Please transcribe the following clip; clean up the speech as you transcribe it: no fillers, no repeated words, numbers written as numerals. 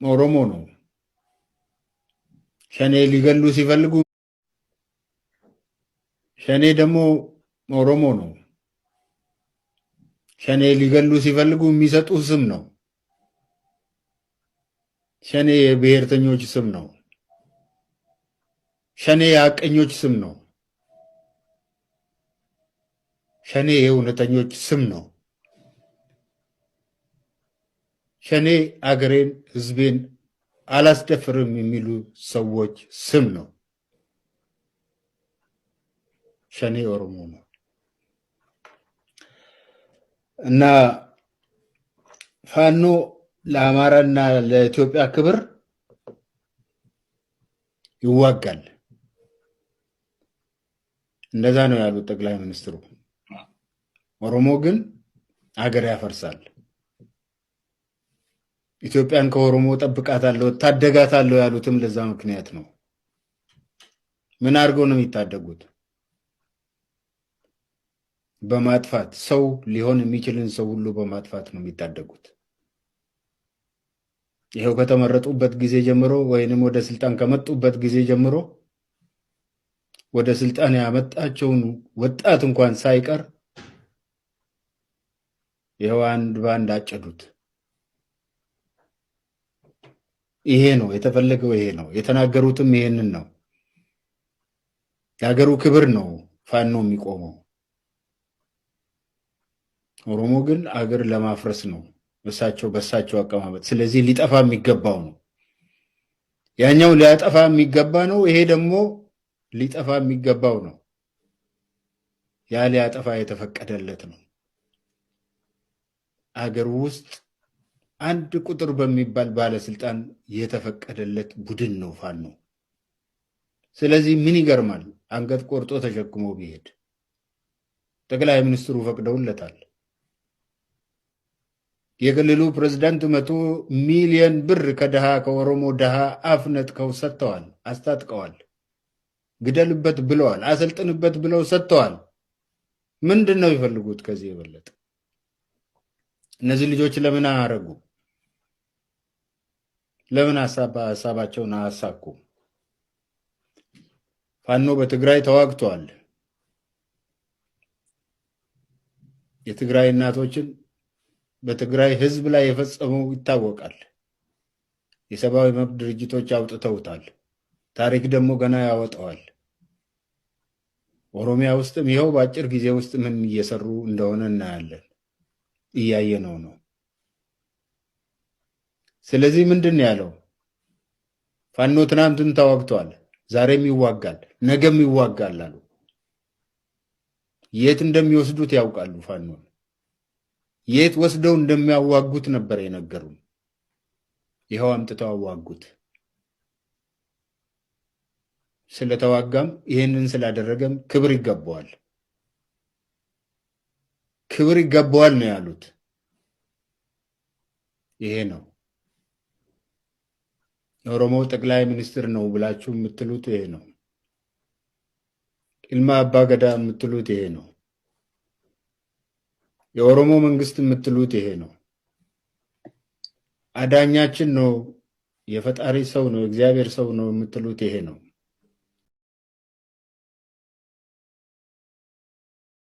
ኦሮሞ ነው። ሸኔ ሊገሉ ሲፈልጉ ሸኔ ደግሞ ኦሮሞ ነው። ሸኔ ሊገሉ ሲፈልጉ የሚሰጡ ስም ነው። ሸኔ የብሔርተኞች ስም ነው። ሸኔ የሐቀኞች ስም ነው። ሸኔ የእውነተኞች ስም ነው። ሸኔ አገሬን ሕዝቤን አላስደፍርም የሚሉ ሰዎች ስም ነው። ሸኔ ኦሮሞ ነው እና ፋኖ ለአማራና ለኢትዮጵያ ክብር ይዋጋል። እንደዛ ነው ያሉት ጠቅላይ ሚኒስትሩ። ኦሮሞ ግን አገር ያፈርሳል። ኢትዮጵያን ከኦሮሞ ጠብቃታለሁ ታደጋታለሁ ያሉትም ለዛ ምክንያት ነው። ምን አድርገው ነው የሚታደጉት? በማጥፋት ሰው ሊሆን የሚችልን ሰው ሁሉ በማጥፋት ነው የሚታደጉት። ይሄው ከተመረጡበት ጊዜ ጀምሮ ወይንም ወደ ስልጣን ከመጡበት ጊዜ ጀምሮ ወደ ስልጣን ያመጣቸውን ወጣት እንኳን ሳይቀር ይሄው አንድ ባንድ አጨዱት። ይሄ ነው የተፈለገው፣ ይሄ ነው የተናገሩትም ይሄንን ነው። የሀገሩ ክብር ነው ፋኖ የሚቆመው። ኦሮሞ ግን አገር ለማፍረስ ነው በሳቸው አቀማመጥ። ስለዚህ ሊጠፋ የሚገባው ነው። ያኛው ሊያጠፋ የሚገባ ነው፣ ይሄ ደግሞ ሊጠፋ የሚገባው ነው። ያ ሊያጠፋ የተፈቀደለት ነው። አገር ውስጥ አንድ ቁጥር በሚባል ባለስልጣን የተፈቀደለት ቡድን ነው ፋኖ። ስለዚህ ምን ይገርማል? አንገት ቆርጦ ተሸክሞ ቢሄድ ጠቅላይ ሚኒስትሩ ፈቅደውለታል። የክልሉ ፕሬዝዳንት 100 ሚሊዮን ብር ከኦሮሞ ድሃ አፍ ነጥቀው ሰጥተዋል፣ አስታጥቀዋል፣ ግደልበት ብለዋል፣ አሰልጥንበት ብለው ሰጥተዋል። ምንድን ነው የሚፈልጉት ከዚህ የበለጠ? እነዚህ ልጆች ለምን አያረጉ? ለምን ሀሳባቸውን አያሳኩ? ፋኖ በትግራይ ተዋግቷል። የትግራይ እናቶችን በትግራይ ህዝብ ላይ የፈጸመው ይታወቃል። የሰብአዊ መብት ድርጅቶች አውጥተውታል። ታሪክ ደግሞ ገና ያወጣዋል። ኦሮሚያ ውስጥም ይኸው በአጭር ጊዜ ውስጥ ምን እየሰሩ እንደሆነ እናያለን፣ እያየነው ነው። ስለዚህ ምንድን ነው ያለው? ፋኖ ትናንትን ተዋግቷል፣ ዛሬም ይዋጋል፣ ነገም ይዋጋል አሉ። የት እንደሚወስዱት ያውቃሉ። ፋኖን የት ወስደው እንደሚያዋጉት ነበር የነገሩን። ይኸው አምጥተው አዋጉት። ስለተዋጋም ይህንን ስላደረገም ክብር ይገባዋል፣ ክብር ይገባዋል ነው ያሉት። ይሄ ነው የኦሮሞ ጠቅላይ ሚኒስትር ነው ብላችሁ የምትሉት ይሄ ነው። ኢልማ አባገዳ የምትሉት ይሄ ነው። የኦሮሞ መንግስት የምትሉት ይሄ ነው። አዳኛችን ነው፣ የፈጣሪ ሰው ነው፣ እግዚአብሔር ሰው ነው የምትሉት ይሄ ነው።